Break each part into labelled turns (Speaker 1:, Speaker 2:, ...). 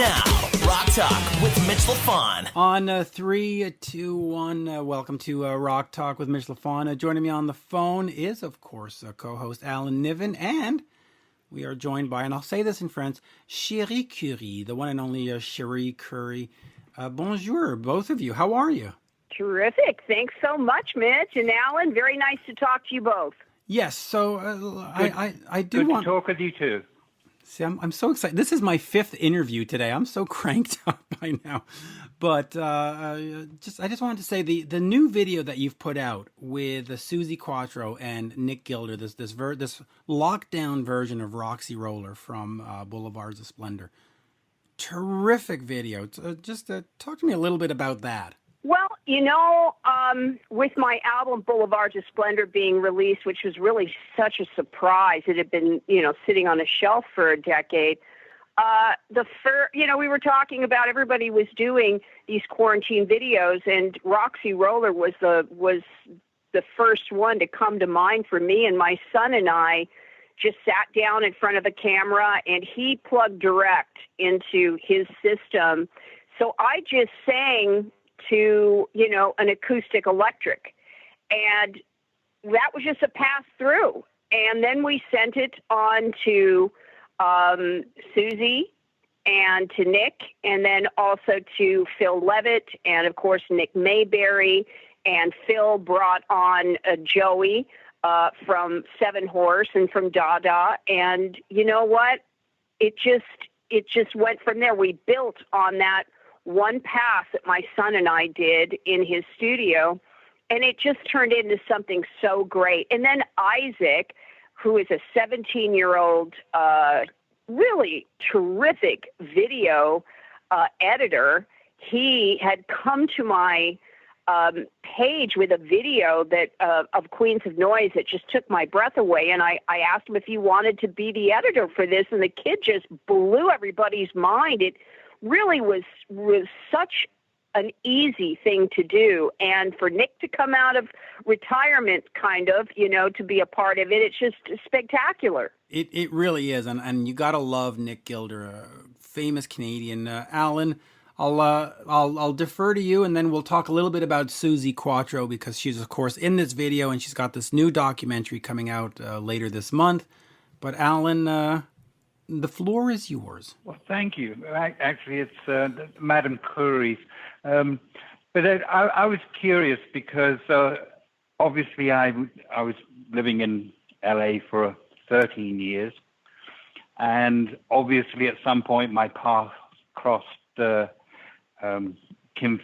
Speaker 1: Now, Rock Talk with Mitch Lafon.
Speaker 2: On 3, 2, 1, welcome to Rock Talk with Mitch Lafon. Joining me on the phone is, of course, co-host Alan Niven, and we are joined by, and I'll say this in French, Cherie Currie, the one and only Cherie Currie. Bonjour, both of you. How are you?
Speaker 3: Terrific. Thanks so much, Mitch and Alan. Very nice to talk to you both.
Speaker 2: Yes, so I do
Speaker 4: good
Speaker 2: want
Speaker 4: to talk with you too.
Speaker 2: See, I'm so excited. This is my 5th interview today. I'm so cranked up by now. But I just wanted to say the new video that you've put out with Suzi Quatro and Nick Gilder, this lockdown version of Roxy Roller from Boulevards of Splendor. Terrific video. Just talk to me a little bit about that.
Speaker 3: Well, with my album Boulevards of Splendor being released, which was really such a surprise, it had been, sitting on a shelf for a decade. We were talking about everybody was doing these quarantine videos, and Roxy Roller was the first one to come to mind for me. And my son and I just sat down in front of the camera, and he plugged direct into his system. So I just sang to, an acoustic electric. And that was just a pass through. And then we sent it on to Suzi and to Nick, and then also to Phil Levitt, and of course Nick Mayberry, and Phil brought on Joey from Seven Horse and from Dada. And you know what? It just went from there. We built on that one pass that my son and I did in his studio, and it just turned into something so great. And then Isaac, who is a 17-year-old, really terrific video editor, he had come to my page with a video that of Queens of Noise that just took my breath away. And I asked him if he wanted to be the editor for this, and the kid just blew everybody's mind. It really was such an easy thing to do. And for Nick to come out of retirement, kind of, to be a part of it, it's just spectacular.
Speaker 2: It really is. And you got to love Nick Gilder, a famous Canadian. Alan, I'll defer to you, and then we'll talk a little bit about Suzi Quatro, because she's, of course, in this video, and she's got this new documentary coming out later this month. But Alan, the floor is yours.
Speaker 4: Well, thank you. Actually, it's Madame Currie's. But I was curious because obviously I was living in LA for 13 years, and obviously at some point my path crossed Kim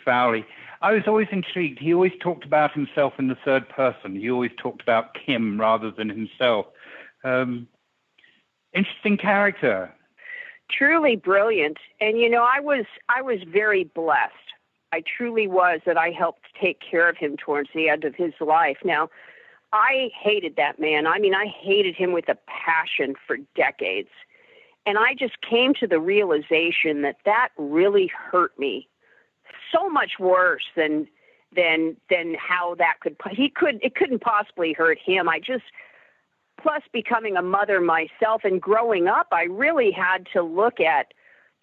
Speaker 4: Foley. I was always intrigued. He always talked about himself in the third person. He always talked about Kim rather than himself. Interesting character.
Speaker 3: Truly brilliant. And, I was very blessed. I truly was, that I helped take care of him towards the end of his life. Now, I hated that man. I mean, I hated him with a passion for decades. And I just came to the realization that really hurt me so much worse than how that it couldn't possibly hurt him. Plus becoming a mother myself and growing up, I really had to look at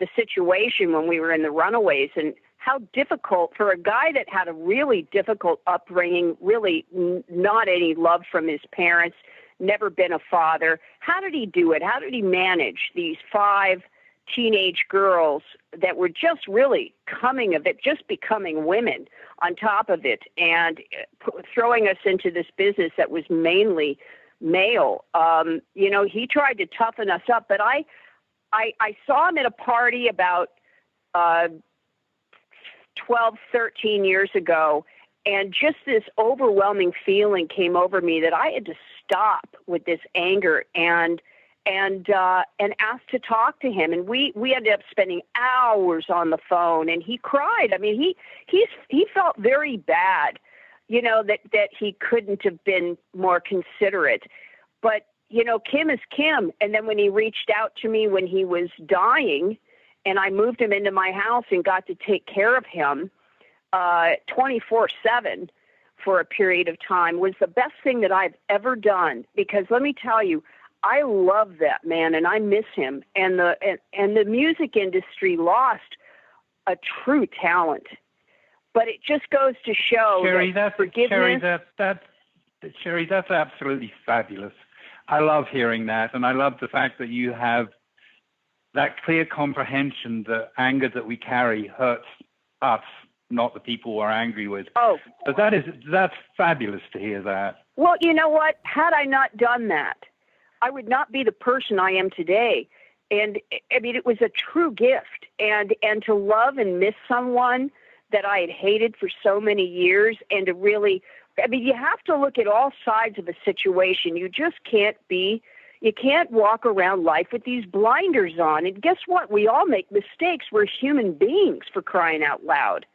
Speaker 3: the situation when we were in the Runaways and how difficult for a guy that had a really difficult upbringing, really not any love from his parents, never been a father. How did he do it? How did he manage these 5 teenage girls that were just really coming of it, just becoming women on top of it, and throwing us into this business that was mainly male? He tried to toughen us up, but I saw him at a party about 12, 13 years ago, and just this overwhelming feeling came over me that I had to stop with this anger and asked to talk to him. And we ended up spending hours on the phone, and he cried. I mean, he felt very bad, that he couldn't have been more considerate. But, Kim is Kim. And then when he reached out to me when he was dying, and I moved him into my house and got to take care of him 24/7 for a period of time, was the best thing that I've ever done. Because let me tell you, I love that man, and I miss him. And the music industry lost a true talent. But it just goes to show that forgiveness.
Speaker 4: Cherie, that's absolutely fabulous. I love hearing that, and I love the fact that you have that clear comprehension that anger that we carry hurts us, not the people we're angry with.
Speaker 3: Oh,
Speaker 4: but that's fabulous to hear that.
Speaker 3: Well, you know what? Had I not done that, I would not be the person I am today. And I mean, it was a true gift. And to love and miss someone that I had hated for so many years, and to really, I mean, you have to look at all sides of a situation. You just you can't walk around life with these blinders on. And guess what? We all make mistakes. We're human beings, for crying out loud.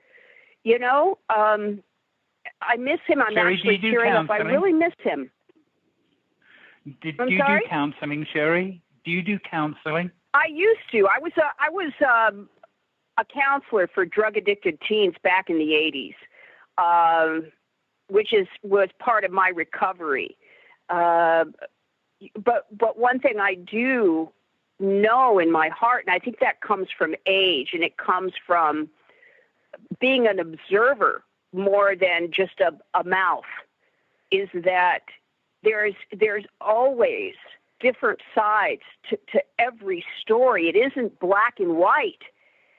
Speaker 3: You know, I miss him. I'm
Speaker 4: Cherie,
Speaker 3: actually tearing up. I really miss him.
Speaker 4: Do you do counseling, Cherie? Do you do counseling?
Speaker 3: I used to. I was a counselor for drug addicted teens back in the 80s, which was part of my recovery. But one thing I do know in my heart, and I think that comes from age, and it comes from being an observer more than just a mouth, is that there's always different sides to every story. It isn't black and white.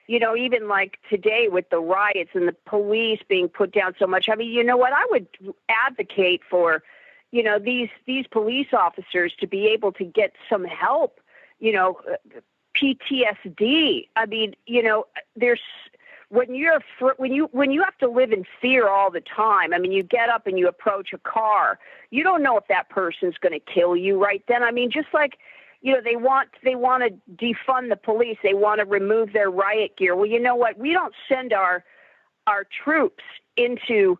Speaker 3: You know, even like today with the riots and the police being put down so much. I mean, you know what? I would advocate for, you know, these police officers to be able to get some help, you know, PTSD. I mean, you know, when you have to live in fear all the time. I mean, you get up and you approach a car. You don't know if that person's going to kill you right then. I mean, just like, you know, they want to defund the police. They want to remove their riot gear. Well, you know what? We don't send our troops into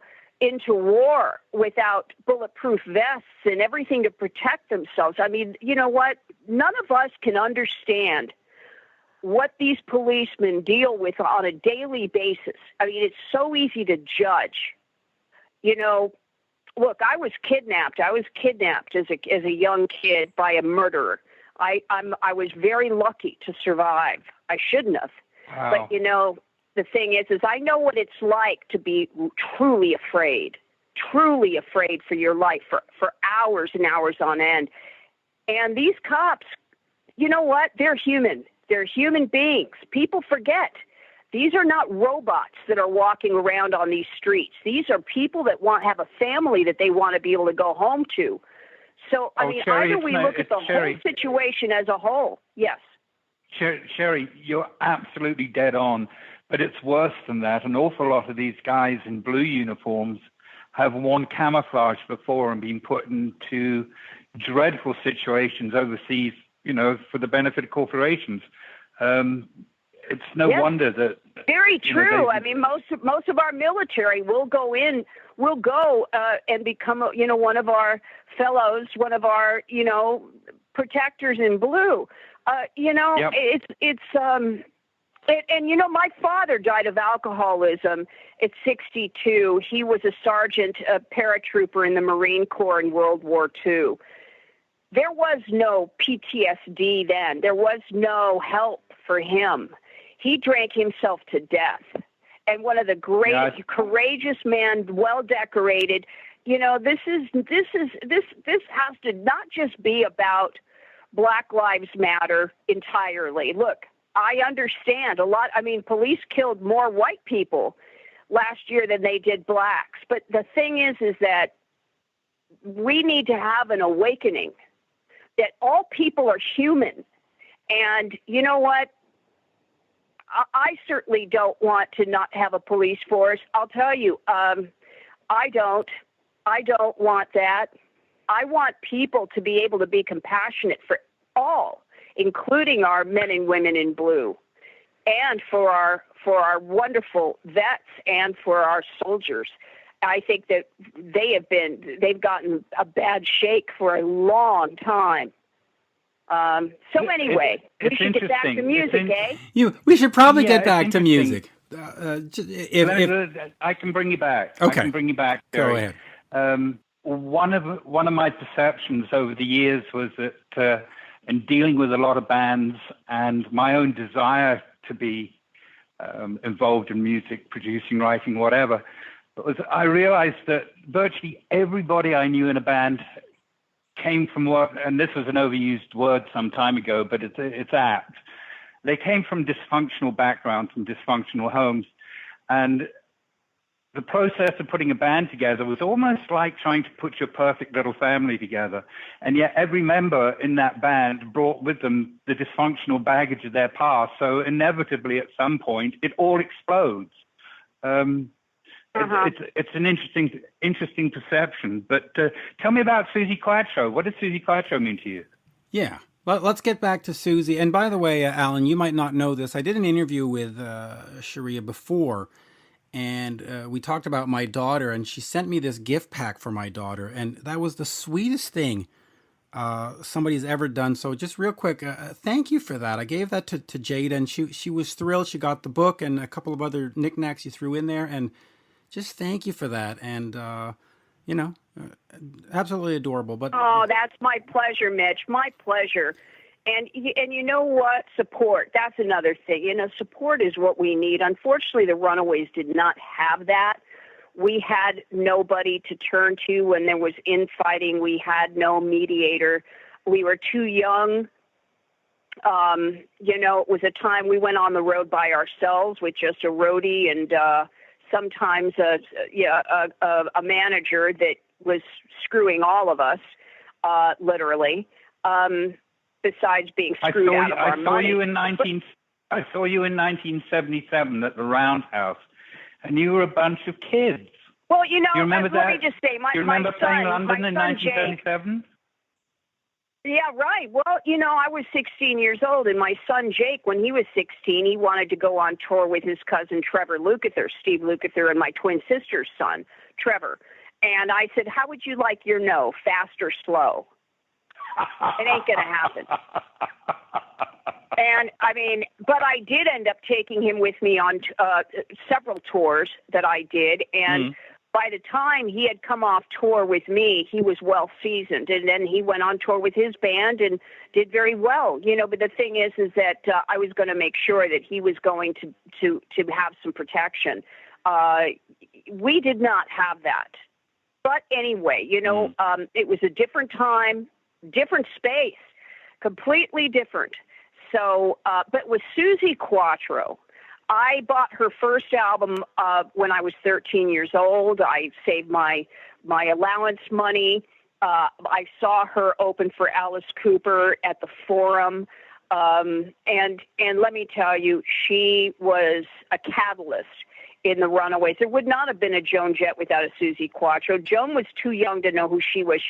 Speaker 3: war without bulletproof vests and everything to protect themselves. I mean, you know what? None of us can understand what these policemen deal with on a daily basis. I mean, it's so easy to judge. You know, look, I was kidnapped. I was kidnapped as a young kid by a murderer. I was very lucky to survive. I shouldn't have.
Speaker 4: Wow.
Speaker 3: But, you know, the thing is I know what it's like to be truly afraid for your life for hours and hours on end. And these cops, you know what? They're human. They're human beings. People forget. These are not robots that are walking around on these streets. These are people that have a family that they want to be able to go home to. So, I mean,
Speaker 4: Cherie,
Speaker 3: either we look at the whole situation as a whole. Yes.
Speaker 4: Cherie, you're absolutely dead on. But it's worse than that. An awful lot of these guys in blue uniforms have worn camouflage before and been put into dreadful situations overseas, you know, for the benefit of corporations. It's no wonder that.
Speaker 3: Very true. I mean, most of our military will go and become, you know, one of our fellows, one of our, you know, protectors in blue. You know, and you know, my father died of alcoholism at 62. He was a sergeant, a paratrooper in the Marine Corps in World War II. There was no PTSD then. There was no help for him. He drank himself to death. And one of the great, courageous men, well decorated. You know, this has to not just be about Black Lives Matter entirely. Look, I understand a lot. I mean, police killed more white people last year than they did blacks. But the thing is that we need to have an awakening that all people are human. And you know what? I certainly don't want to not have a police force. I'll tell you, I don't want that. I want people to be able to be compassionate for all, including our men and women in blue, and for our wonderful vets and for our soldiers. I think that they've gotten a bad shake for a long time. So anyway, we should get back to music, eh?
Speaker 2: We should probably get back to music.
Speaker 4: If I can bring you back.
Speaker 2: Okay.
Speaker 4: I can bring you back,
Speaker 2: Go
Speaker 4: Jerry.
Speaker 2: ahead.
Speaker 4: one of my perceptions over the years was that in dealing with a lot of bands and my own desire to be involved in music, producing, writing, whatever, I realized that virtually everybody I knew in a band came from what, and this was an overused word some time ago, but it's apt. They came from dysfunctional backgrounds, from dysfunctional homes. And the process of putting a band together was almost like trying to put your perfect little family together. And yet every member in that band brought with them the dysfunctional baggage of their past. So inevitably at some point, it all explodes. It's an interesting perception. But tell me about Suzi Quatro. What does Suzi Quatro mean to you?
Speaker 2: Yeah. Well, let's get back to Suzi. And by the way, Alan, you might not know this. I did an interview with Cherie before, and we talked about my daughter, and she sent me this gift pack for my daughter, and that was the sweetest thing somebody's ever done. So just real quick, thank you for that. I gave that to Jada, and she was thrilled. She got the book and a couple of other knickknacks you threw in there, and just thank you for that. And absolutely adorable. But
Speaker 3: oh, that's my pleasure, Mitch. My pleasure. And you know what? Support. That's another thing. Support is what we need. Unfortunately, the Runaways did not have that. We had nobody to turn to when there was infighting. We had no mediator. We were too young. It was a time we went on the road by ourselves with just a roadie and sometimes a manager that was screwing all of us, literally, besides being screwed out of our money.
Speaker 4: I saw you in 1977 at the Roundhouse, and you were a bunch of kids.
Speaker 3: Well,
Speaker 4: you remember
Speaker 3: let me just say, my
Speaker 4: remember
Speaker 3: son,
Speaker 4: playing London in
Speaker 3: my son
Speaker 4: 1977?
Speaker 3: Yeah, right. Well, I was 16 years old, and my son Jake, when he was 16, he wanted to go on tour with his cousin Trevor Lukather, Steve Lukather, and my twin sister's son, Trevor. And I said, how would you like your no, fast or slow? It ain't going to happen. And, but I did end up taking him with me on several tours that I did, and by the time he had come off tour with me, he was well seasoned, and then he went on tour with his band and did very well. But the thing is that I was going to make sure that he was going to have some protection. We did not have that. But anyway, it was a different time, different space, completely different. So, but with Suzi Quatro, I bought her first album when I was 13 years old. I saved my allowance money. I saw her open for Alice Cooper at the Forum. And let me tell you, she was a catalyst in the Runaways. There would not have been a Joan Jett without a Suzi Quatro. Joan was too young to know who she was.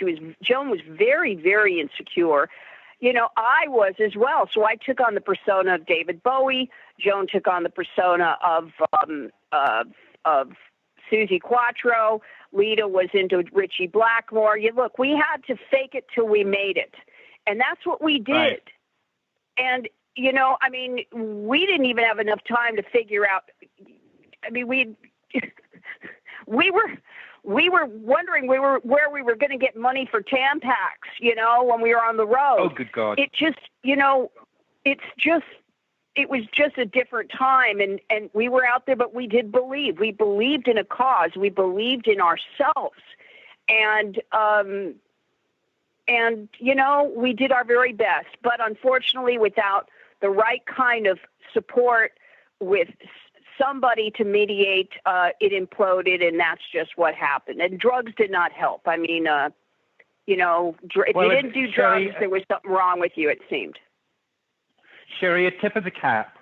Speaker 3: Joan was very, very insecure. I was as well. So I took on the persona of David Bowie. Joan took on the persona of Suzi Quatro. Lita was into Richie Blackmore. Look, we had to fake it till we made it. And that's what we did. Right. And, we didn't even have enough time to figure out. We were wondering where we were going to get money for Tampax, when we were on the road.
Speaker 4: Oh, good God.
Speaker 3: It just, it was just a different time, and we were out there, but we did believe. We believed in a cause. We believed in ourselves. And we did our very best. But unfortunately, without the right kind of support with somebody to mediate, it imploded, and that's just what happened. And drugs did not help. If you didn't do drugs, there was something wrong with you, it seemed.
Speaker 4: Cherie, a tip of the cap.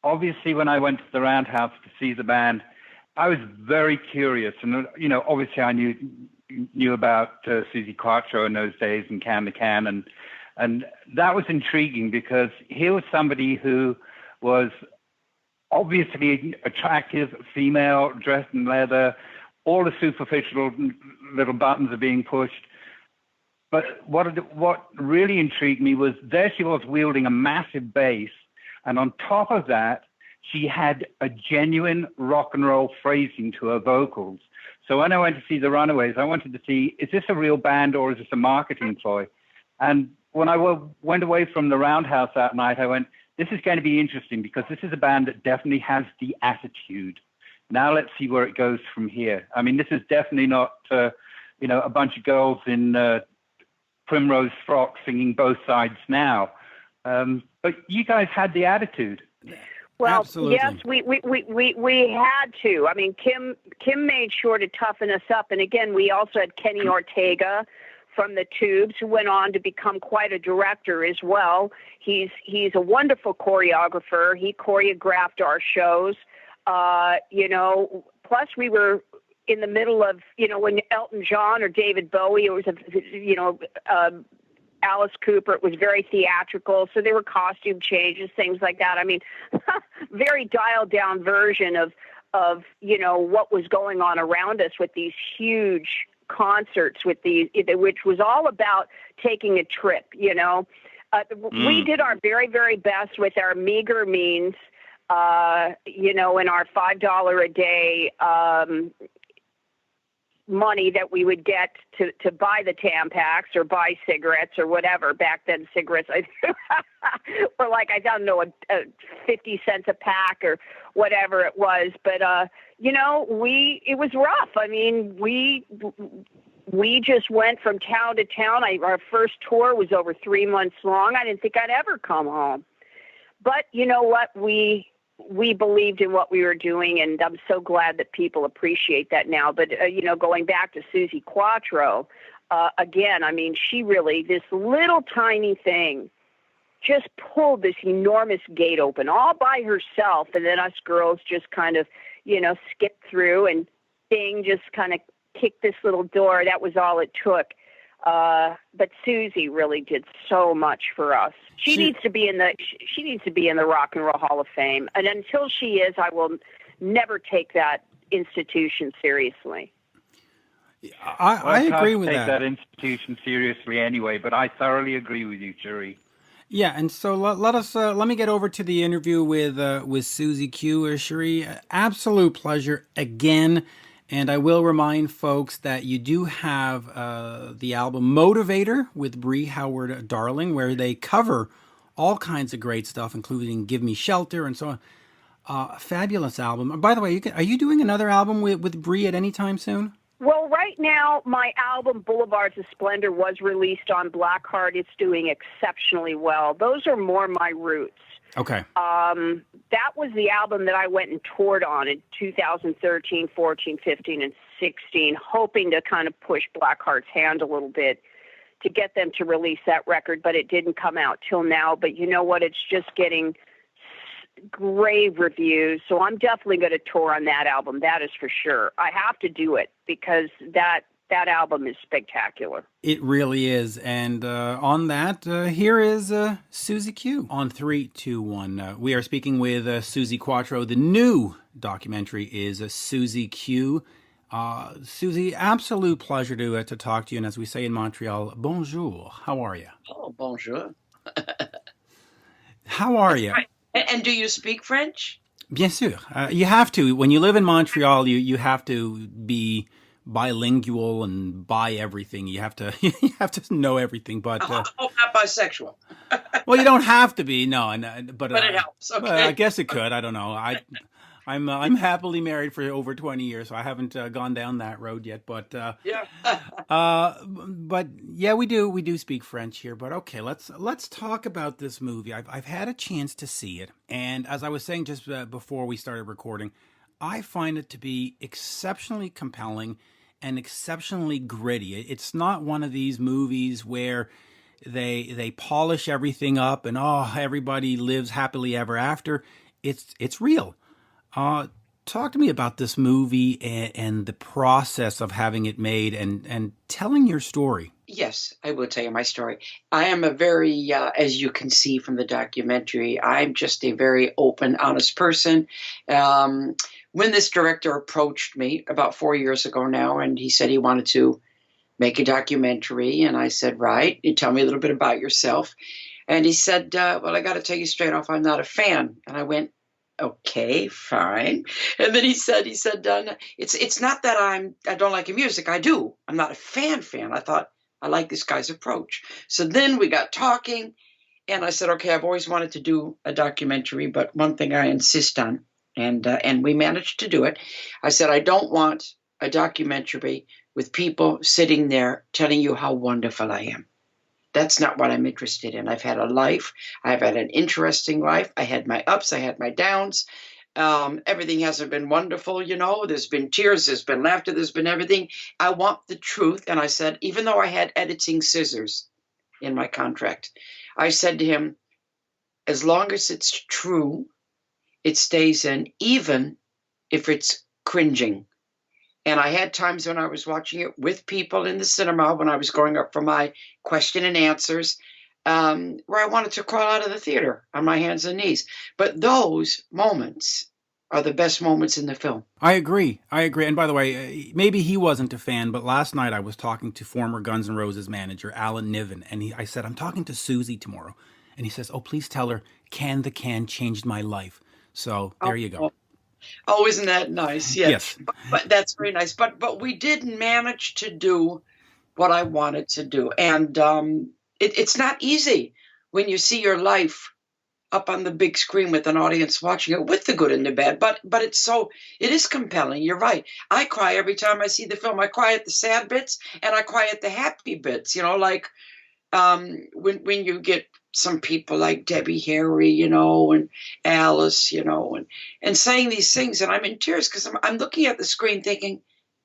Speaker 4: Obviously, when I went to the Roundhouse to see the band, I was very curious. And, obviously I knew about Suzi Quatro in those days and Can to Can. And that was intriguing because here was somebody who was obviously attractive, female, dressed in leather, all the superficial little buttons are being pushed. But what really intrigued me was there she was wielding a massive bass, and on top of that, she had a genuine rock and roll phrasing to her vocals. So when I went to see the Runaways, I wanted to see, is this a real band or is this a marketing ploy? And when I went away from the Roundhouse that night, I went, this is going to be interesting because this is a band that definitely has the attitude. Now let's see where it goes from here. I mean, this is definitely not, a bunch of girls in primrose frocks singing both sides now. But you guys had the attitude.
Speaker 3: Well,
Speaker 2: Absolutely.
Speaker 3: yes, we had to. I mean, Kim made sure to toughen us up. And again, we also had Kenny Ortega from the Tubes, who went on to become quite a director as well. He's a wonderful choreographer. He choreographed our shows. Plus we were in the middle of, when Elton John or David Bowie, it was Alice Cooper, it was very theatrical. So there were costume changes, things like that. I mean, very dialed down version of what was going on around us with these huge concerts which was all about taking a trip, We did our very, very best with our meager means, in our $5 a day money that we would get to buy the Tampax or buy cigarettes or whatever. Back then, cigarettes were like, I don't know, 50 cents a pack or whatever it was. But, it was rough. I mean, we just went from town to town. Our first tour was over 3 months long. I didn't think I'd ever come home. But you know what? We believed in what we were doing, and I'm so glad that people appreciate that now. But, going back to Suzi Quatro, again, I mean, she really, this little tiny thing, just pulled this enormous gate open all by herself, and then us girls just kind of, skipped through, and Bing just kind of kicked this little door. That was all it took. But Suzi really did so much for us. She needs to be in the Rock and Roll Hall of Fame, and until she is, I will never take that institution seriously.
Speaker 2: I agree with
Speaker 4: that. That institution seriously anyway, but I thoroughly agree with you, Cherie.
Speaker 2: Yeah, and so let me get over to the interview with Suzi Q. Cherie. Absolute pleasure again. And I will remind folks that you do have the album Motivator with Bree Howard Darling, where they cover all kinds of great stuff, including Give Me Shelter and so on. Fabulous album. By the way, are you doing another album with Bree at any time soon?
Speaker 3: Well, right now, my album Boulevards of Splendor was released on Blackheart. It's doing exceptionally well. Those are more my roots.
Speaker 2: Okay.
Speaker 3: That was the album that I went and toured on in 2013, 14, 15, and 16, hoping to kind of push Blackheart's hand a little bit to get them to release that record, but it didn't come out till now. But you know what? It's just getting great reviews, so I'm definitely going to tour on that album. That is for sure. I have to do it because that album is spectacular.
Speaker 2: It really is. And on that, here is Suzi Q. On 3, 2, 1. We are speaking with Suzi Quatro. The new documentary is Suzi Q. Suzi, absolute pleasure to talk to you. And as we say in Montreal, bonjour. How are you?
Speaker 5: Oh, bonjour.
Speaker 2: How are you?
Speaker 5: And do you speak French?
Speaker 2: Bien sûr. You have to. When you live in Montreal, you have to be bilingual and buy everything. You have to know everything. But
Speaker 5: not bisexual.
Speaker 2: Well, you don't have to be. No, but
Speaker 5: it helps. Okay.
Speaker 2: I guess it could. I don't know. I'm happily married for over 20 years, so I haven't gone down that road yet. But
Speaker 5: yeah.
Speaker 2: But yeah, we do speak French here. But okay, let's talk about this movie. I've had a chance to see it, and as I was saying just before we started recording, I find it to be exceptionally compelling and exceptionally gritty. It's not one of these movies where they polish everything up and everybody lives happily ever after. It's real. Talk to me about this movie and the process of having it made and telling your story.
Speaker 5: Yes, I will tell you my story. I am a very, as you can see from the documentary, I'm just a very open, honest person. When this director approached me about 4 years ago now, and he said he wanted to make a documentary, and I said, right, you tell me a little bit about yourself. And he said, well, I got to tell you straight off, I'm not a fan. And I went, Okay, fine. And then he said, it's not that I don't like your music. I do. I'm not a fan. I thought I like this guy's approach. So then we got talking, and I said, okay, I've always wanted to do a documentary, but one thing I insist on, and we managed to do it. I said, I don't want a documentary with people sitting there telling you how wonderful I am. That's not what I'm interested in. I've had a life. I've had an interesting life. I had my ups. I had my downs. Everything hasn't been wonderful, There's been tears. There's been laughter. There's been everything. I want the truth. And I said, even though I had editing scissors in my contract, I said to him, as long as it's true, it stays in, even if it's cringing. And I had times when I was watching it with people in the cinema when I was going up for my question and answers, where I wanted to crawl out of the theater on my hands and knees. But those moments are the best moments in the film.
Speaker 2: I agree. And by the way, maybe he wasn't a fan, but last night I was talking to former Guns N' Roses manager Alan Niven, and I said, I'm talking to Suzi tomorrow. And he says, oh, please tell her, Can the Can changed my life. So there you go.
Speaker 5: Oh, isn't that nice? Yeah. Yes. But that's very nice. But we did manage to do what I wanted to do. And it's not easy when you see your life up on the big screen with an audience watching it, with the good and the bad. But it is compelling. You're right. I cry every time I see the film. I cry at the sad bits and I cry at the happy bits, like when you get some people like Debbie Harry, and Alice, and saying these things, and I'm in tears because I'm looking at the screen thinking,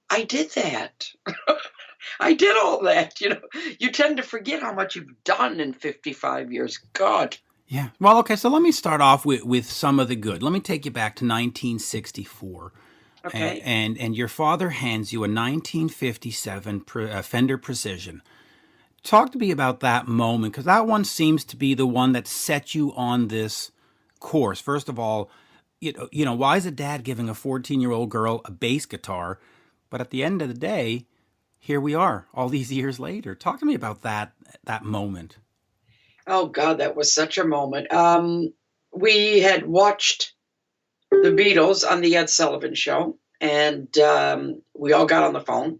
Speaker 5: I did that. I did all that. You tend to forget how much you've done in 55 years. God.
Speaker 2: Yeah. Well, okay. So let me start off with some of the good. Let me take you back to 1964.
Speaker 5: Okay.
Speaker 2: And your father hands you a 1957 Fender Precision. Talk to me about that moment, because that one seems to be the one that set you on this course. First of all, why is a dad giving a 14-year-old girl a bass guitar? But at the end of the day, here we are all these years later. Talk to me about that moment.
Speaker 5: Oh, God, that was such a moment. We had watched the Beatles on the Ed Sullivan Show, and we all got on the phone.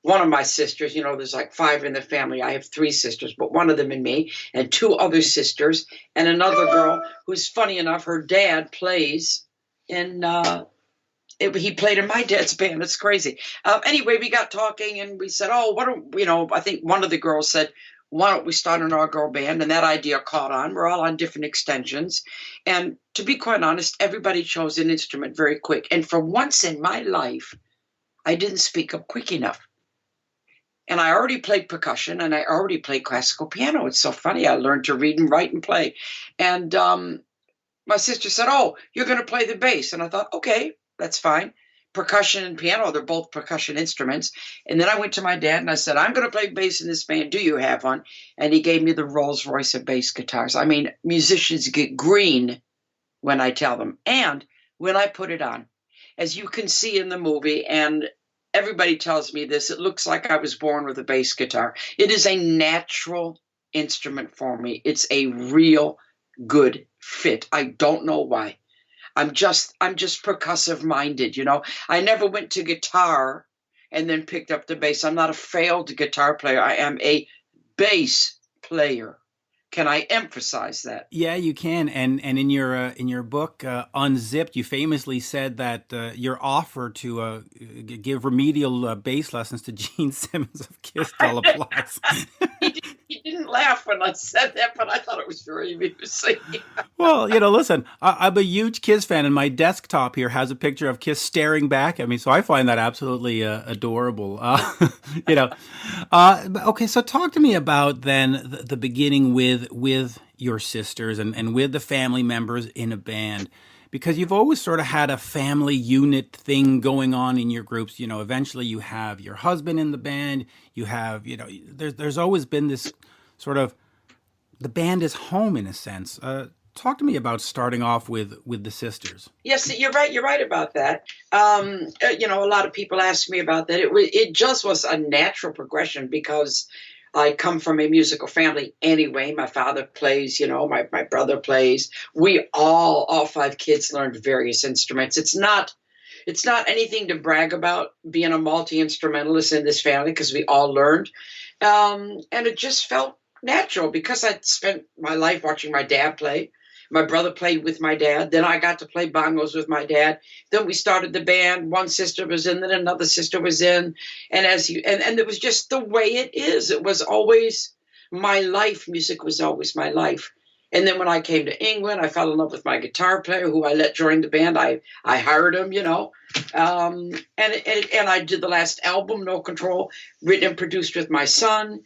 Speaker 5: One of my sisters, there's like 5 in the family. I have 3 sisters, but one of them and me, and 2 other sisters, and another girl who's, funny enough, her dad plays in, he played in my dad's band. It's crazy. Anyway, we got talking and we said, I think one of the girls said, why don't we start an all-girl band? And that idea caught on. We're all on different extensions. And to be quite honest, everybody chose an instrument very quick. And for once in my life, I didn't speak up quick enough. And I already played percussion and I already played classical piano. It's so funny. I learned to read and write and play. And my sister said, oh, you're going to play the bass. And I thought, okay, that's fine. Percussion and piano, they're both percussion instruments. And then I went to my dad and I said, I'm going to play bass in this band. Do you have one? And he gave me the Rolls Royce of bass guitars. I mean, musicians get green when I tell them. And when I put it on, as you can see in the movie, and everybody tells me this, it looks like I was born with a bass guitar. It is a natural instrument for me. It's a real good fit. I don't know why. I'm just percussive minded, I never went to guitar and then picked up the bass. I'm not a failed guitar player. I am a bass player. Can I emphasize that?
Speaker 2: Yeah, you can. And in your book Unzipped, you famously said that your offer to give remedial bass lessons to Gene Simmons of Kiss still applies.
Speaker 5: He didn't laugh when I said that, but I thought it was very amusing.
Speaker 2: Well, listen, I'm a huge Kiss fan, and my desktop here has a picture of Kiss staring back at me, so I find that absolutely adorable. Okay, so talk to me about then the beginning with your sisters and with the family members in a band, because you've always sort of had a family unit thing going on in your groups. Eventually you have your husband in the band. You have, there's always been this sort of, the band is home in a sense. Talk to me about starting off with the sisters.
Speaker 5: Yes, you're right. You're right about that. A lot of people ask me about that. It just was a natural progression because I come from a musical family anyway. My father plays, my brother plays. We all 5 kids learned various instruments. It's not anything to brag about being a multi-instrumentalist in this family because we all learned. And it just felt natural because I'd spent my life watching my dad play. My brother played with my dad. Then I got to play bongos with my dad. Then we started the band. One sister was in, then another sister was in. And and it was just the way it is. It was always my life. Music was always my life. And then when I came to England, I fell in love with my guitar player who I let join the band. I hired him, and I did the last album, No Control, written and produced with my son.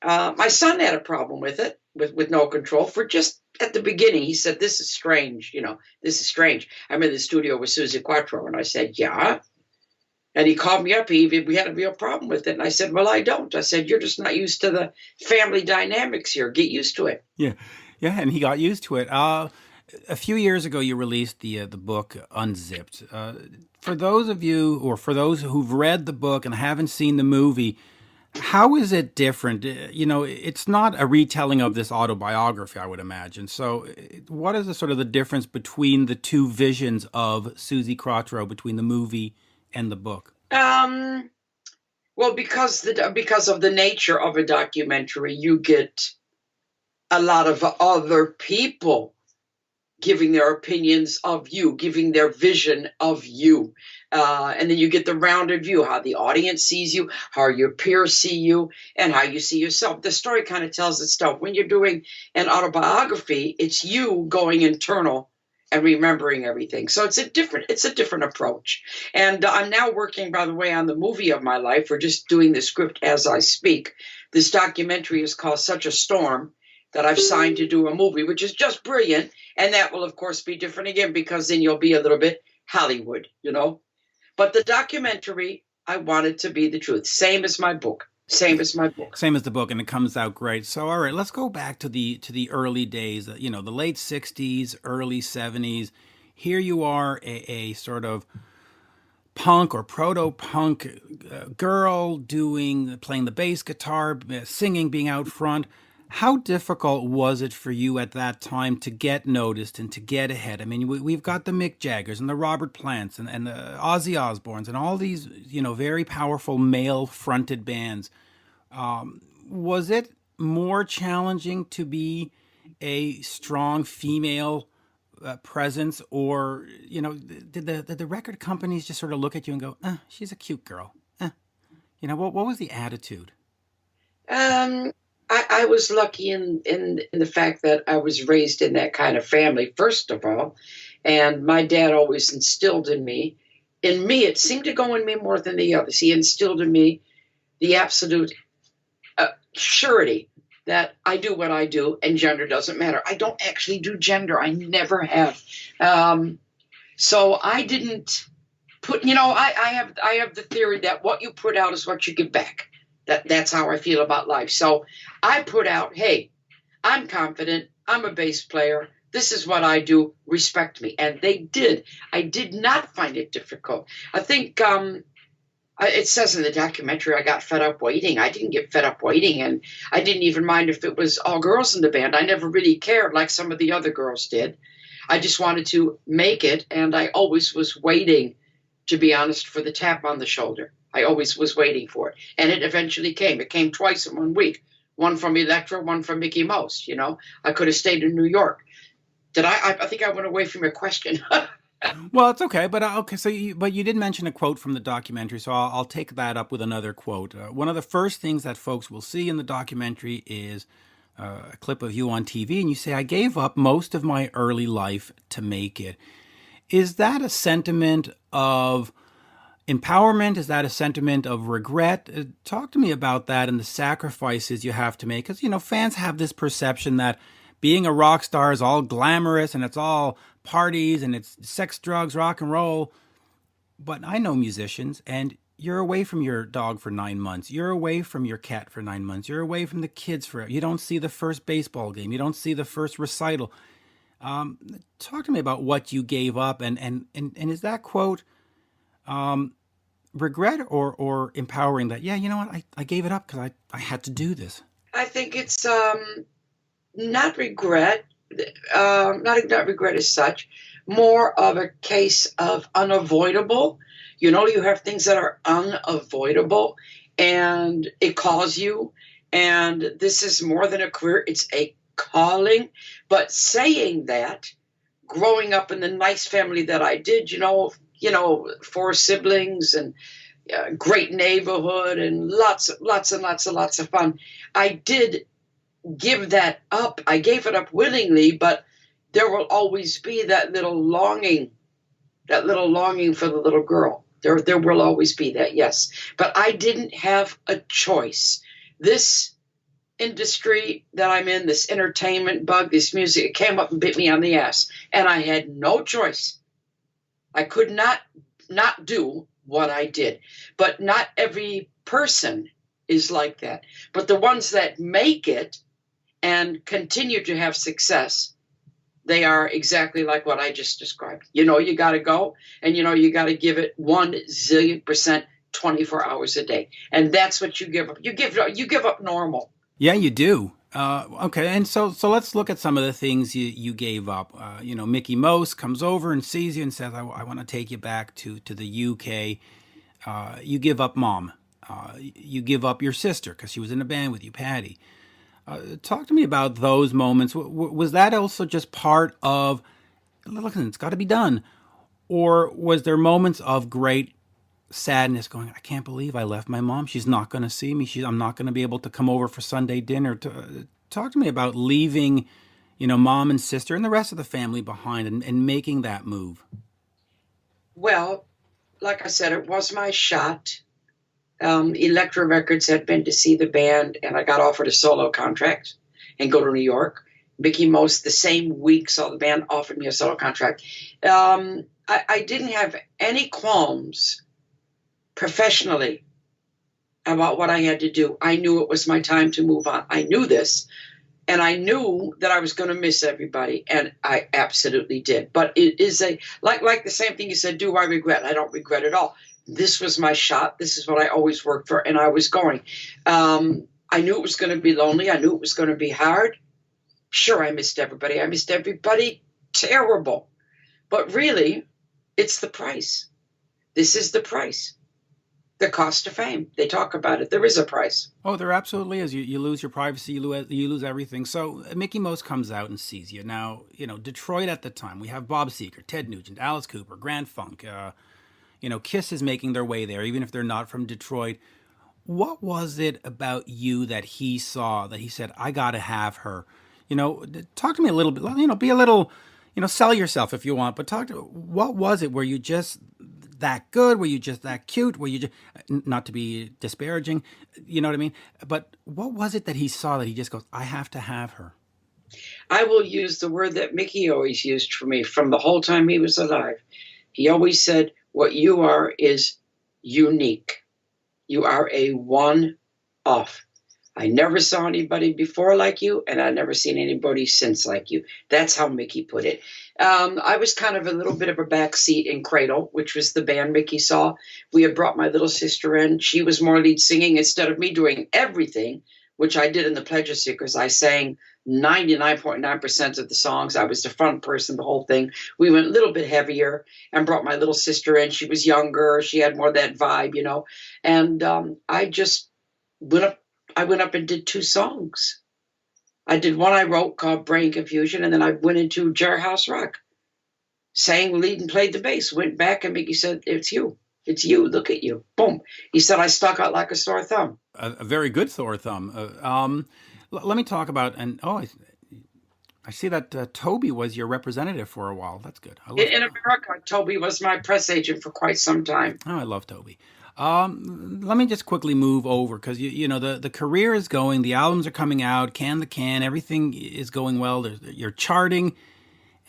Speaker 5: My son had a problem with it, with No Control, for just at the beginning. He said, this is strange, this is strange. I'm in the studio with Suzi Quatro, and I said, yeah. And he called me up. We had a real problem with it. And I said, well, I don't. I said, you're just not used to the family dynamics here. Get used to it.
Speaker 2: Yeah. Yeah, and he got used to it. A few years ago, you released the book Unzipped. For those of you, or for those who've read the book and haven't seen the movie, how is it different? It's not a retelling of this autobiography, I would imagine. So what is the difference between the two visions of Suzi Quatro, between the movie and the book?
Speaker 5: Well, because of the nature of a documentary, you get a lot of other people giving their opinions of you, giving their vision of you. And then you get the rounded view, how the audience sees you, how your peers see you, and how you see yourself. The story kind of tells itself. When you're doing an autobiography, it's you going internal and remembering everything. So it's a different approach. And I'm now working, by the way, on the movie of my life. We're just doing the script as I speak. This documentary is called Such a Storm, that I've signed to do a movie, which is just brilliant. And that will, of course, be different again, because then you'll be a little bit Hollywood, But the documentary, I want it to be the truth. Same as my book. Same as the book,
Speaker 2: and it comes out great. So, all right, let's go back to the early days, the late 60s, early 70s. Here you are, a sort of punk or proto-punk girl playing the bass guitar, singing, being out front. How difficult was it for you at that time to get noticed and to get ahead? I mean, we've got the Mick Jaggers and the Robert Plants and the Ozzy Osbournes and all these, very powerful male-fronted bands. Was it more challenging to be a strong female presence, or, did the record companies just sort of look at you and go, she's a cute girl? What was the attitude?
Speaker 5: I was lucky in the fact that I was raised in that kind of family, first of all. And my dad always instilled in me, it seemed to go in me more than the others. He instilled in me the absolute surety that I do what I do and gender doesn't matter. I don't actually do gender. I never have. So I didn't put, I have the theory that what you put out is what you get back. That's how I feel about life. So I put out, hey, I'm confident. I'm a bass player. This is what I do. Respect me. And they did. I did not find it difficult. I think it says in the documentary, I got fed up waiting. I didn't get fed up waiting. And I didn't even mind if it was all girls in the band. I never really cared like some of the other girls did. I just wanted to make it. And I always was waiting, to be honest, for the tap on the shoulder. I always was waiting for it. And it eventually came. It came twice in 1 week. One from Elektra, one from Mickey Mouse. I could have stayed in New York. Did I think I went away from your question.
Speaker 2: Well, it's okay. But okay. So, you did mention a quote from the documentary. So I'll take that up with another quote. One of the first things that folks will see in the documentary is a clip of you on TV. And you say, I gave up most of my early life to make it. Is that a sentiment of empowerment? Is that a sentiment of regret? Talk to me about that and the sacrifices you have to make. Because, fans have this perception that being a rock star is all glamorous and it's all parties and it's sex, drugs, rock and roll. But I know musicians, and you're away from your dog for 9 months. You're away from your cat for 9 months. You're away from the kids you don't see the first baseball game. You don't see the first recital. Talk to me about what you gave up. And is that quote regret or empowering that, yeah, you know what, I gave it up because I had to do this?
Speaker 5: I think it's not regret, not regret as such, more of a case of unavoidable. You know, you have things that are unavoidable, and it calls you. And this is more than a career; it's a calling. But saying that, growing up in the nice family that I did, four siblings and great neighborhood and lots of fun. I did give that up. I gave it up willingly, but there will always be that little longing for the little girl. There will always be that, yes. But I didn't have a choice. This industry that I'm in, this entertainment bug, this music, it came up and bit me on the ass. And I had no choice. I could not do what I did. But not every person is like that. But the ones that make it and continue to have success, they are exactly like what I just described. You got to go, and you got to give it 1,000,000%, 24 hours a day. And that's what you give up. You give up normal.
Speaker 2: Yeah, you do. Okay, and so let's look at some of the things you gave up. Mickey Most comes over and sees you and says, I want to take you back to the UK. You give up mom. You give up your sister because she was in a band with you, Patty. Talk to me about those moments. Was that also just part of, listen, it's got to be done? Or was there moments of great sadness going, I can't believe I left my mom. She's not going to see me. I'm not going to be able to come over for Sunday dinner. Talk to me about leaving, mom and sister and the rest of the family behind and making that move.
Speaker 5: Well, like I said, it was my shot. Elektra Records had been to see the band, and I got offered a solo contract and go to New York. Mickey Most, the same week, saw the band, offered me a solo contract. I didn't have any qualms professionally about what I had to do. I knew it was my time to move on. I knew this, and I knew that I was going to miss everybody, and I absolutely did. But it is like the same thing you said, do I regret? I don't regret at all. This was my shot. This is what I always worked for, and I was going. I knew it was going to be lonely. I knew it was going to be hard. Sure, I missed everybody. I missed everybody terrible. But really, it's the price. This is the price. The cost of fame. They talk about it. There is a price.
Speaker 2: Oh, there absolutely is. You lose your privacy. You lose everything. So Mickey Most comes out and sees you. Now, Detroit at the time, we have Bob Seger, Ted Nugent, Alice Cooper, Grand Funk. Kiss is making their way there, even if they're not from Detroit. What was it about you that he saw that he said, I got to have her? Talk to me a little bit, be a little, sell yourself if you want, but what was it? Were you just that good? Were you just that cute? Were you just, not to be disparaging, you know what I mean? But what was it that he saw that he just goes, I have to have her?
Speaker 5: I will use the word that Mickey always used for me from the whole time he was alive. He always said, what you are is unique. You are a one-off. I never saw anybody before like you, and I've never seen anybody since like you. That's how Mickey put it. I was kind of a little bit of a backseat in Cradle, which was the band Mickey saw. We had brought my little sister in. She was more lead singing instead of me doing everything, which I did in the Pleasure Seekers. I sang 99.9% of the songs. I was the front person, the whole thing. We went a little bit heavier and brought my little sister in. She was younger. She had more of that vibe, And I just went up and did 2 songs. I did one I wrote called Brain Confusion, and then I went into Jailhouse Rock, sang lead and played the bass, went back, and Mickey said, it's you. It's you. Look at you. Boom. He said, I stuck out like a sore thumb.
Speaker 2: A very good sore thumb. Let me talk about, I see that Toby was your representative for a while. That's good.
Speaker 5: In America, Toby was my press agent for quite some time.
Speaker 2: Oh, I love Toby. Let me just quickly move over because the career is going, the albums are coming out, Can, everything is going well. You're charting,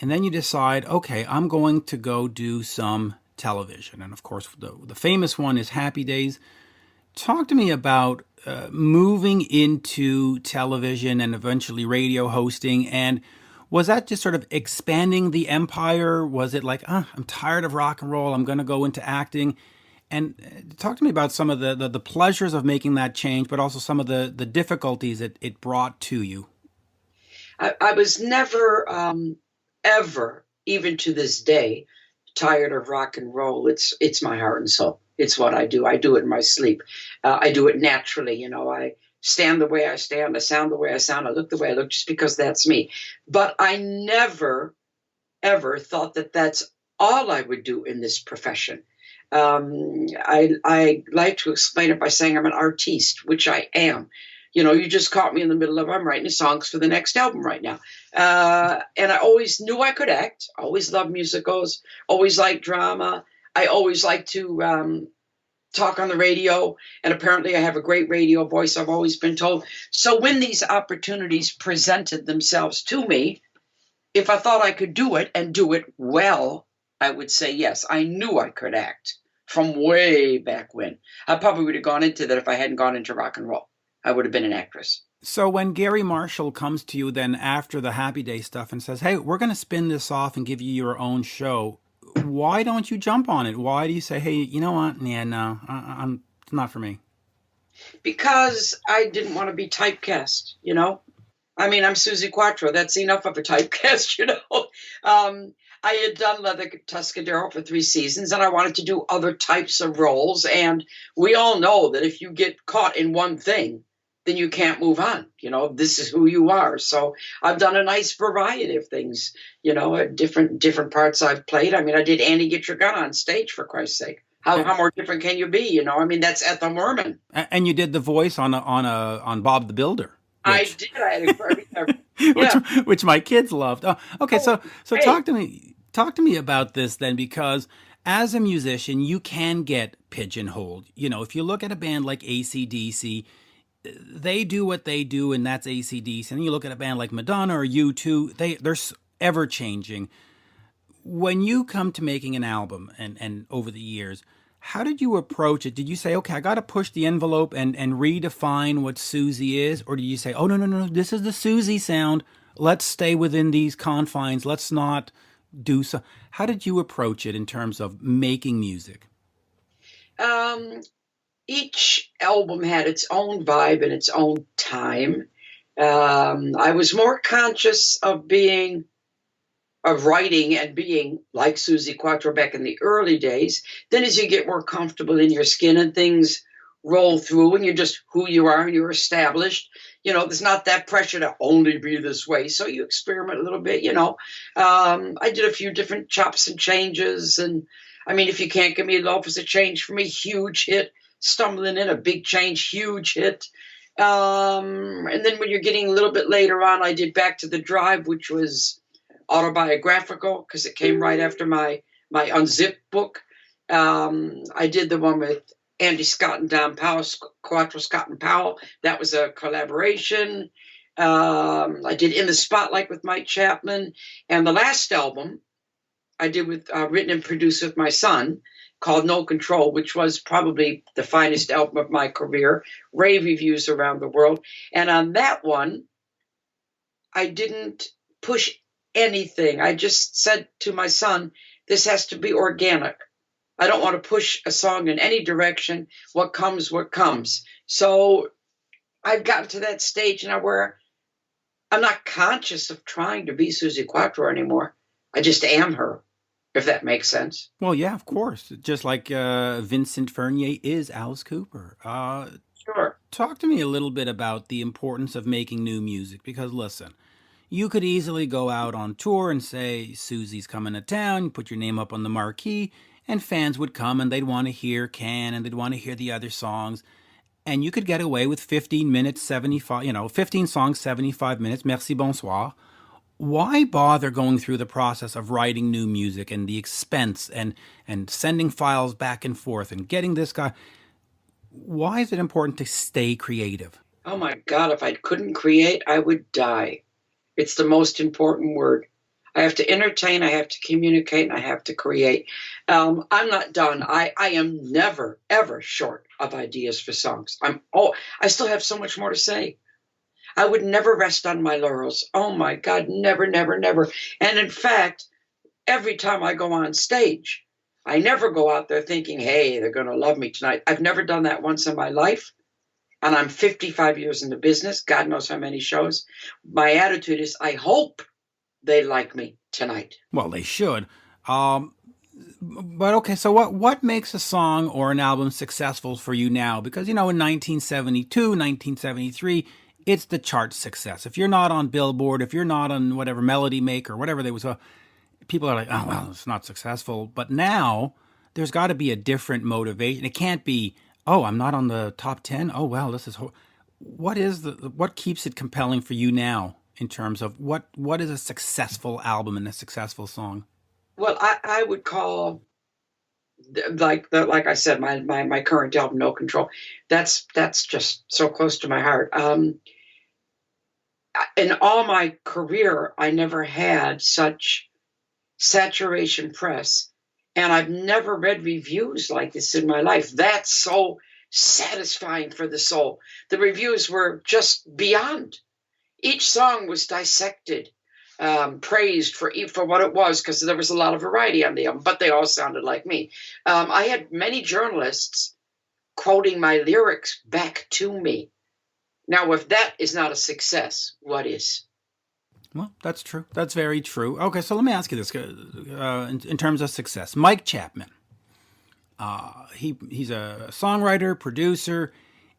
Speaker 2: and then you decide, okay, I'm going to go do some television, and of course, the famous one is Happy Days. Talk to me about moving into television and eventually radio hosting, and was that just sort of expanding the empire? Was it like, I'm tired of rock and roll, I'm going to go into acting? And talk to me about some of the pleasures of making that change, but also some of the difficulties it brought to you.
Speaker 5: I was never, ever, even to this day, tired of rock and roll. It's my heart and soul. It's what I do. I do it in my sleep. I do it naturally. You know, I stand the way I stand. I sound the way I sound. I look the way I look, just because that's me. But I never, ever thought that that's all I would do in this profession. I like to explain it by saying I'm an artiste, which I am. You know, you just caught me in the middle of, I'm writing songs for the next album right now. And I always knew I could act. I always loved musicals, always liked drama. I always liked to talk on the radio. And apparently I have a great radio voice, I've always been told. So when these opportunities presented themselves to me, if I thought I could do it and do it well, I would say yes. I knew I could act from way back when. I probably would have gone into that if I hadn't gone into rock and roll. I would have been an actress.
Speaker 2: So when Gary Marshall comes to you then after the Happy Day stuff and says, hey, we're going to spin this off and give you your own show, why don't you jump on it? Why do you say, hey, you know what? Yeah, no, it's not for me?
Speaker 5: Because I didn't want to be typecast, you know? I mean, I'm Suzi Quatro. That's enough of a typecast, you know? I had done Leather Tuscadero for 3 seasons, and I wanted to do other types of roles. And we all know that if you get caught in one thing, then you can't move on. You know, this is who you are. So I've done a nice variety of things, you know, different parts I've played. I mean, I did Annie Get Your Gun on stage, for Christ's sake. How more different can you be? You know, I mean, that's Ethel Merman.
Speaker 2: And you did the voice on Bob the Builder.
Speaker 5: I did. I had yeah.
Speaker 2: which my kids loved. Oh, okay, so hey. Talk to me about this then, because as a musician, you can get pigeonholed. You know, if you look at a band like AC/DC, they do what they do, and that's AC/DC. And you look at a band like Madonna or U2, they're ever changing. When you come to making an album and over the years, how did you approach it? Did you say, okay, I got to push the envelope and redefine what Suzi is? Or do you say, oh, no, this is the Suzi sound. Let's stay within these confines. Let's not do so. How did you approach it in terms of making music?
Speaker 5: Each album had its own vibe and its own time. I was more conscious of writing and being like Suzi Quatro back in the early days. Then as you get more comfortable in your skin and things roll through and you're just who you are and you're established, you know, there's not that pressure to only be this way. So you experiment a little bit, you know. I did a few different chops and changes. And I mean, If You Can't Give Me Love was a change for me, huge hit. Stumbling In, a big change, huge hit. And then when you're getting a little bit later on, I did Back to the Drive, which was autobiographical because it came right after my Unzipped book. I did the one with Andy Scott and Don Powell, Quatro, Scott and Powell. That was a collaboration. I did In the Spotlight with Mike Chapman. And the last album I did with written and produced with my son, called No Control, which was probably the finest album of my career, rave reviews around the world. And on that one, I didn't push anything. I just said to my son, this has to be organic. I don't want to push a song in any direction. What comes, what comes. So I've gotten to that stage now where I'm not conscious of trying to be Suzi Quatro anymore. I just am her, if that makes sense.
Speaker 2: Well, yeah, of course. Just like Vincent Furnier is Alice Cooper.
Speaker 5: Sure.
Speaker 2: Talk to me a little bit about the importance of making new music, because listen, you could easily go out on tour and say, Suzi's coming to town, you put your name up on the marquee, and fans would come and they'd want to hear Can and they'd want to hear the other songs. And you could get away with 15 minutes, 15 songs, 75 minutes, merci, bonsoir. Why bother going through the process of writing new music and the expense and sending files back and forth and getting this guy? Why is it important to stay creative?
Speaker 5: Oh my God, if I couldn't create, I would die. It's the most important word. I have to entertain, I have to communicate, and I have to create. I'm not done. I am never, ever short of ideas for songs. I still have so much more to say. I would never rest on my laurels. Oh my God, never, never, never. And in fact, every time I go on stage, I never go out there thinking, hey, they're going to love me tonight. I've never done that once in my life. And I'm 55 years in the business. God knows how many shows. My attitude is, I hope they like me tonight.
Speaker 2: Well, they should. But okay, so what makes a song or an album successful for you now? Because, in 1972, 1973, it's the chart success. If you're not on Billboard, if you're not on whatever Melody Maker, whatever they was, people are like, oh, well, it's not successful. But now there's got to be a different motivation. It can't be, oh, I'm not on the top 10. Oh, well, this is what keeps it compelling for you now in terms of what is a successful album and a successful song?
Speaker 5: Well, I would call, like I said, my current album, No Control. That's just so close to my heart. In all my career, I never had such saturation press, and I've never read reviews like this in my life. That's so satisfying for the soul. The reviews were just beyond. Each song was dissected, praised for what it was, because there was a lot of variety on the album, but they all sounded like me. I had many journalists quoting my lyrics back to me. Now, if that is not a success, what is?
Speaker 2: Well, that's true. That's very true. Okay, so let me ask you this: in terms of success, Mike Chapman, he's a songwriter, producer,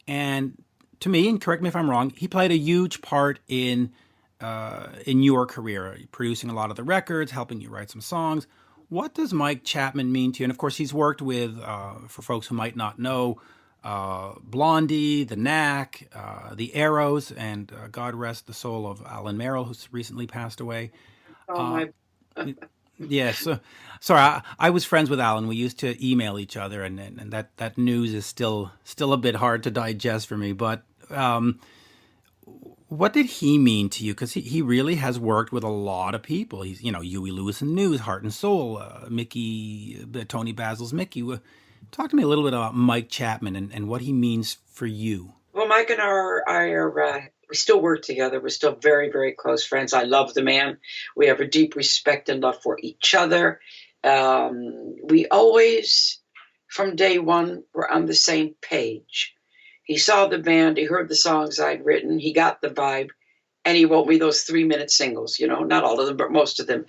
Speaker 2: and to me, and correct me if I'm wrong, he played a huge part in your career, producing a lot of the records, helping you write some songs. What does Mike Chapman mean to you? And of course, he's worked with, for folks who might not know, Blondie, The Knack, The Arrows, and God rest the soul of Alan Merrill, who's recently passed away. Yes. Sorry, I was friends with Alan. We used to email each other, and that news is still a bit hard to digest for me. But what did he mean to you? Because he really has worked with a lot of people. He's, Huey Lewis and News, Heart and Soul, Mickey, Tony Basil's Mickey. Talk to me a little bit about Mike Chapman and what he means for you.
Speaker 5: Well, Mike and I are we still work together. We're still very, very close friends. I love the man. We have a deep respect and love for each other. We always, from day one, were on the same page. He saw the band. He heard the songs I'd written. He got the vibe. And he wrote me those 3-minute singles, not all of them, but most of them.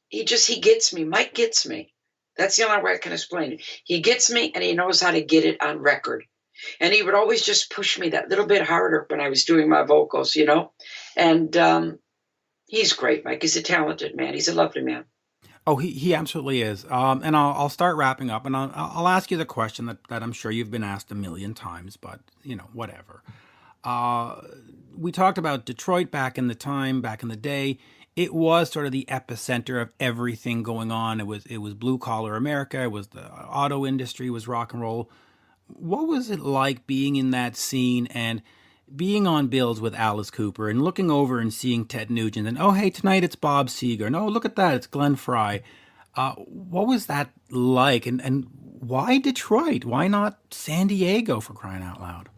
Speaker 5: He gets me. Mike gets me. That's the only way I can explain it. He gets me, and he knows how to get it on record. And he would always just push me that little bit harder when I was doing my vocals, And he's great, Mike. He's a talented man. He's a lovely man.
Speaker 2: Oh, he absolutely is. And I'll start wrapping up, and I'll ask you the question that I'm sure you've been asked a million times, but, whatever. We talked about Detroit back in the day. It was sort of the epicenter of everything going on. It was blue collar America. It was the auto industry. It was rock and roll. What was it like being in that scene and being on bills with Alice Cooper and looking over and seeing Ted Nugent and, oh, hey, tonight it's Bob Seger. And, oh, look at that, it's Glenn Frey. What was that like? And why Detroit? Why not San Diego, for crying out loud?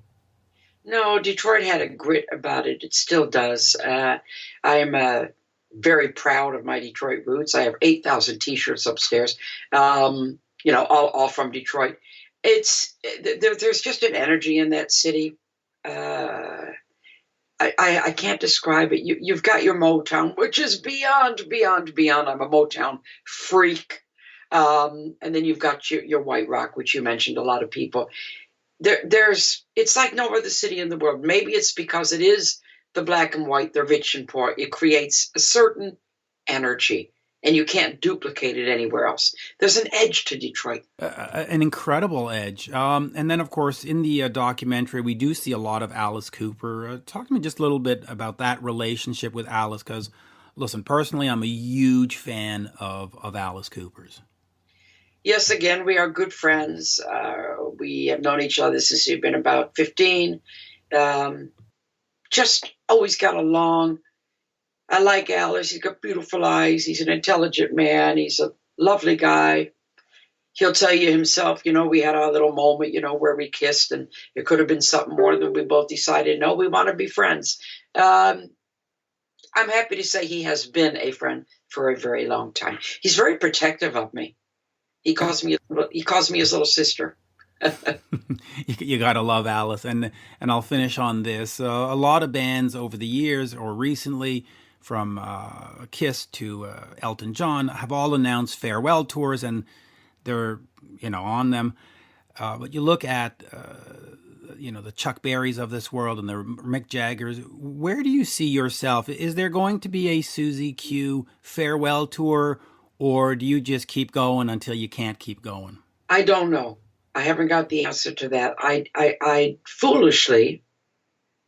Speaker 5: No, Detroit had a grit about it. It still does. I am very proud of my Detroit roots. I have 8,000 T-shirts upstairs, all from Detroit. There's just an energy in that city. I can't describe it. You've got your Motown, which is beyond. I'm a Motown freak. And then you've got your white rock, which you mentioned, a lot of people. It's like no other city in the world. Maybe it's because it is the black and white, the rich and poor. It creates a certain energy, and you can't duplicate it anywhere else. There's an edge to Detroit.
Speaker 2: An incredible edge. And then, of course, in the documentary, we do see a lot of Alice Cooper. Talk to me just a little bit about that relationship with Alice, because, listen, personally, I'm a huge fan of Alice Cooper's.
Speaker 5: Yes, again, we are good friends. We have known each other since we've been about 15. Just always got along. I like Alice. He's got beautiful eyes. He's an intelligent man. He's a lovely guy. He'll tell you himself, we had our little moment, where we kissed, and it could have been something more than we both decided, no, we want to be friends. I'm happy to say he has been a friend for a very long time. He's very protective of me. He calls me his little sister.
Speaker 2: You got to love Alice. And I'll finish on this. A lot of bands over the years or recently, from Kiss to Elton John, have all announced farewell tours, and they're on them. But you look at the Chuck Berrys of this world and the Mick Jaggers. Where do you see yourself? Is there going to be a Suzi Q farewell tour, or do you just keep going until you can't keep going?
Speaker 5: I don't know. I haven't got the answer to that. I foolishly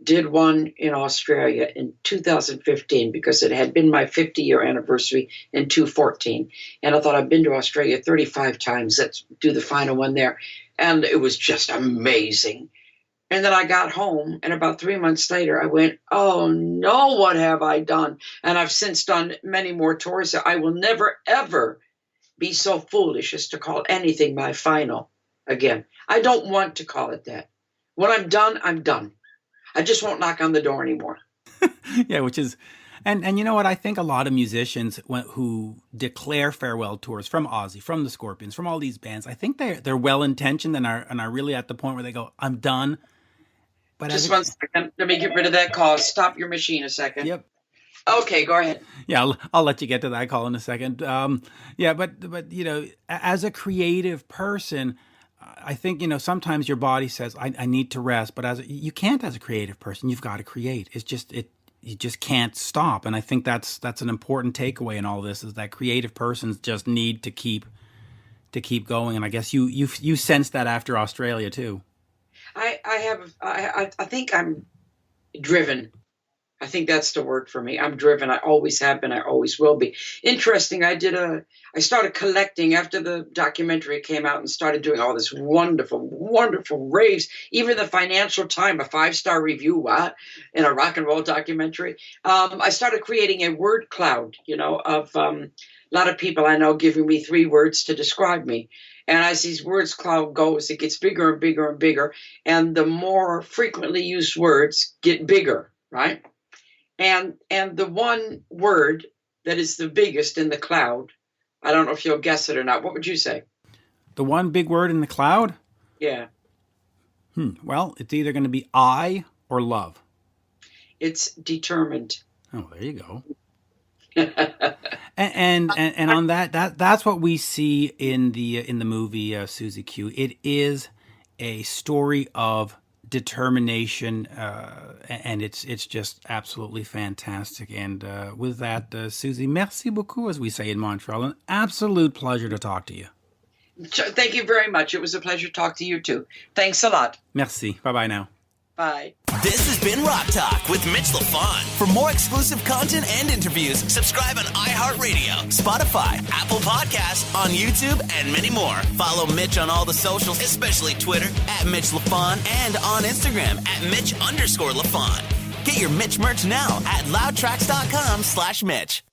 Speaker 5: did one in Australia in 2015 because it had been my 50-year anniversary in 2014. And I thought, I've been to Australia 35 times. Let's do the final one there. And it was just amazing. And then I got home, and about 3 months later, I went, oh no, what have I done? And I've since done many more tours. I will never, ever be so foolish as to call anything my final again. I don't want to call it that. When I'm done, I'm done. I just won't knock on the door anymore.
Speaker 2: Yeah, which is, and you know what? I think a lot of musicians who declare farewell tours, from Ozzy, from the Scorpions, from all these bands, I think they're well intentioned and are really at the point where they go, I'm done. But
Speaker 5: just 1 second. Let me get rid of that call. Stop your machine a second.
Speaker 2: Yep.
Speaker 5: Okay, go ahead.
Speaker 2: Yeah, I'll let you get to that call in a second. But as a creative person, I think, sometimes your body says, I need to rest, but you can't as a creative person. You've got to create. You just can't stop. And I think that's an important takeaway in all this, is that creative persons just need to keep going. And I guess you sensed that after Australia too.
Speaker 5: I think I'm driven. I think that's the word for me. I'm driven. I always have been. I always will be. Interesting. I started collecting after the documentary came out and started doing all this wonderful, wonderful raves. Even the Financial Times, a 5-star review in a rock and roll documentary. I started creating a word cloud, of a lot of people I know giving me 3 words to describe me. And as these words cloud goes, it gets bigger and bigger and bigger. And the more frequently used words get bigger, right? And the one word that is the biggest in the cloud, I don't know if you'll guess it or not. What would you say?
Speaker 2: The one big word in the cloud?
Speaker 5: Yeah.
Speaker 2: Well, it's either going to be I or love.
Speaker 5: It's determined.
Speaker 2: Oh, there you go. and on that's what we see in the movie Suzi Q. It is a story of determination, and it's just absolutely fantastic. And with that, Suzi, merci beaucoup, as we say in Montreal. An absolute pleasure to talk to you.
Speaker 5: Thank you very much. It was a pleasure to talk to you too. Thanks a lot.
Speaker 2: Merci. Bye-bye now.
Speaker 5: Bye.
Speaker 1: This has been Rock Talk with Mitch Lafon. For more exclusive content and interviews, subscribe on iHeartRadio, Spotify, Apple Podcasts, on YouTube, and many more. Follow Mitch on all the socials, especially Twitter, @Mitch Lafon, and on Instagram, @Mitch_Lafon. Get your Mitch merch now at loudtracks.com/Mitch.